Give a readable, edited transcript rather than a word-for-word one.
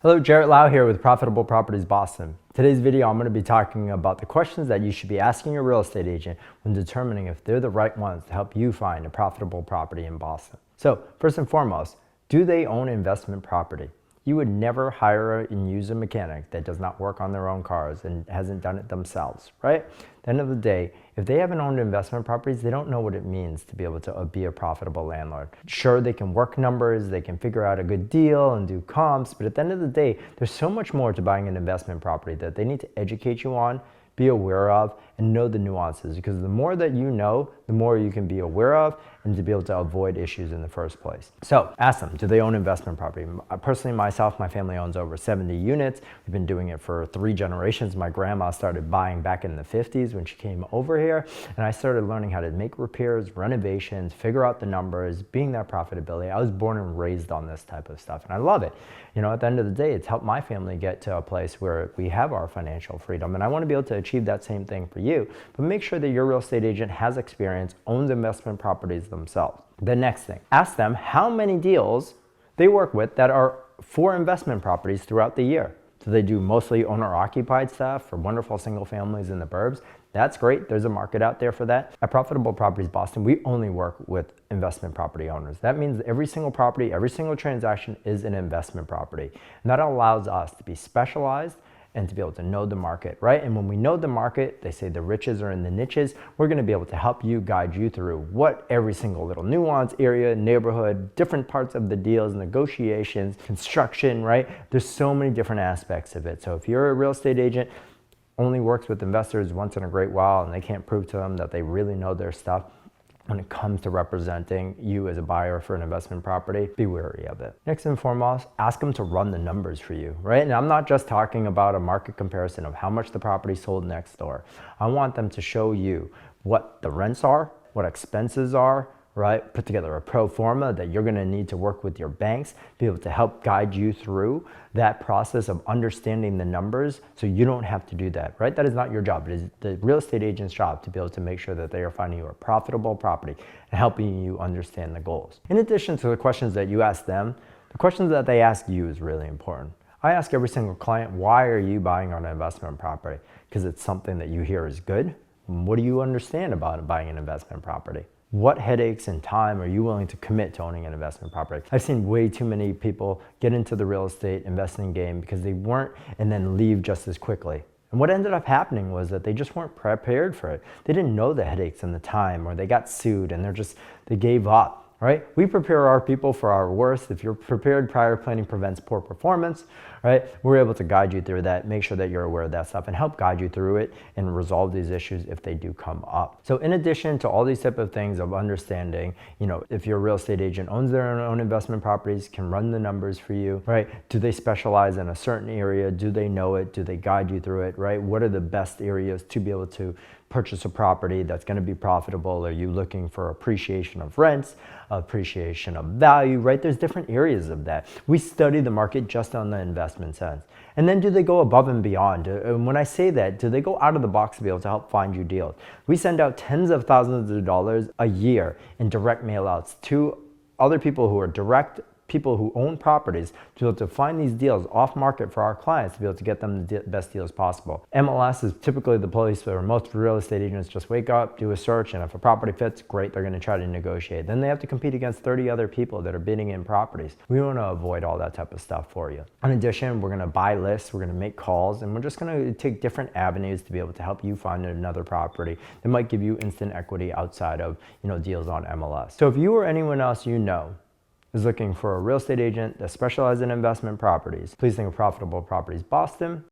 Hello, Jarrett Lau here with Profitable Properties Boston. Today's video, I'm going to be talking about the questions that you should be asking your real estate agent when determining if they're the right ones to help you find a profitable property in Boston. So, first and foremost, do they own investment property? You would never hire and use a mechanic that does not work on their own cars and hasn't done it themselves, right? At the end of the day, if they haven't owned investment properties, they don't know what it means to be able to be a profitable landlord. Sure, they can work numbers, they can figure out a good deal and do comps, but at the end of the day, there's so much more to buying an investment property that they need to educate you on, be aware of, and know the nuances, because the more that you know, the more you can be aware of and to be able to avoid issues in the first place. So ask them, do they own investment property? Personally, myself, my family owns over 70 units. We've been doing it for 3 generations. My grandma started buying back in the 50s when she came over here, and I started learning how to make repairs, renovations, figure out the numbers, being that profitability. I was born and raised on this type of stuff, and I love it. You know, at the end of the day, it's helped my family get to a place where we have our financial freedom, and I want to be able to achieve that same thing for you. But make sure that your real estate agent has experience, owns investment properties themselves. The next thing, ask them how many deals they work with that are for investment properties throughout the year. So they do mostly owner-occupied stuff for wonderful single families in the burbs. That's great. There's a market out there for that. At Profitable Properties Boston, we only work with investment property owners. That means every single property, every single transaction is an investment property. And that allows us to be specialized and to be able to know the market, right? And when we know the market, they say the riches are in the niches, we're gonna be able to help you, guide you through what every single little nuance, area, neighborhood, different parts of the deals, negotiations, construction, right? There's so many different aspects of it. So if you're a real estate agent, only works with investors once in a great while and they can't prove to them that they really know their stuff, when it comes to representing you as a buyer for an investment property, be wary of it. Next and foremost, ask them to run the numbers for you, right? And I'm not just talking about a market comparison of how much the property sold next door. I want them to show you what the rents are, what expenses are, right? Put together a pro forma that you're gonna need to work with your banks, be able to help guide you through that process of understanding the numbers so you don't have to do that, right? That is not your job. It is the real estate agent's job to be able to make sure that they are finding you a profitable property and helping you understand the goals. In addition to the questions that you ask them, the questions that they ask you is really important. I ask every single client, why are you buying on an investment property? Because it's something that you hear is good. What do you understand about buying an investment property? What headaches and time are you willing to commit to owning an investment property? I've seen way too many people get into the real estate investing game because they weren't and then leave just as quickly. And what ended up happening was that they just weren't prepared for it. They didn't know the headaches and the time, or they got sued and they gave up. Right? We prepare our people for our worst. If you're prepared, prior planning prevents poor performance, right? We're able to guide you through that, make sure that you're aware of that stuff and help guide you through it and resolve these issues if they do come up. So in addition to all these type of things of understanding, you know, if your real estate agent owns their own investment properties, can run the numbers for you, right? Do they specialize in a certain area? Do they know it? Do they guide you through it, right? What are the best areas to be able to purchase a property that's going to be profitable? Are you looking for appreciation of rents, appreciation of value, right? There's different areas of that. We study the market just on the investment sense. And then do they go above and beyond? And when I say that, do they go out of the box to be able to help find you deals? We send out tens of thousands of dollars a year in direct mail outs to other people who are direct people who own properties to be able to find these deals off market for our clients to be able to get them the best deals possible. MLS is typically the place where most real estate agents just wake up, do a search, and if a property fits, great, they're going to try to negotiate. Then they have to compete against 30 other people that are bidding in properties. We want to avoid all that type of stuff for you. In addition, we're going to buy lists, we're going to make calls, and we're just going to take different avenues to be able to help you find another property that might give you instant equity outside of, you know, deals on MLS. So if you or anyone else you know is looking for a real estate agent that specializes in investment properties, please think of Profitable Properties Boston.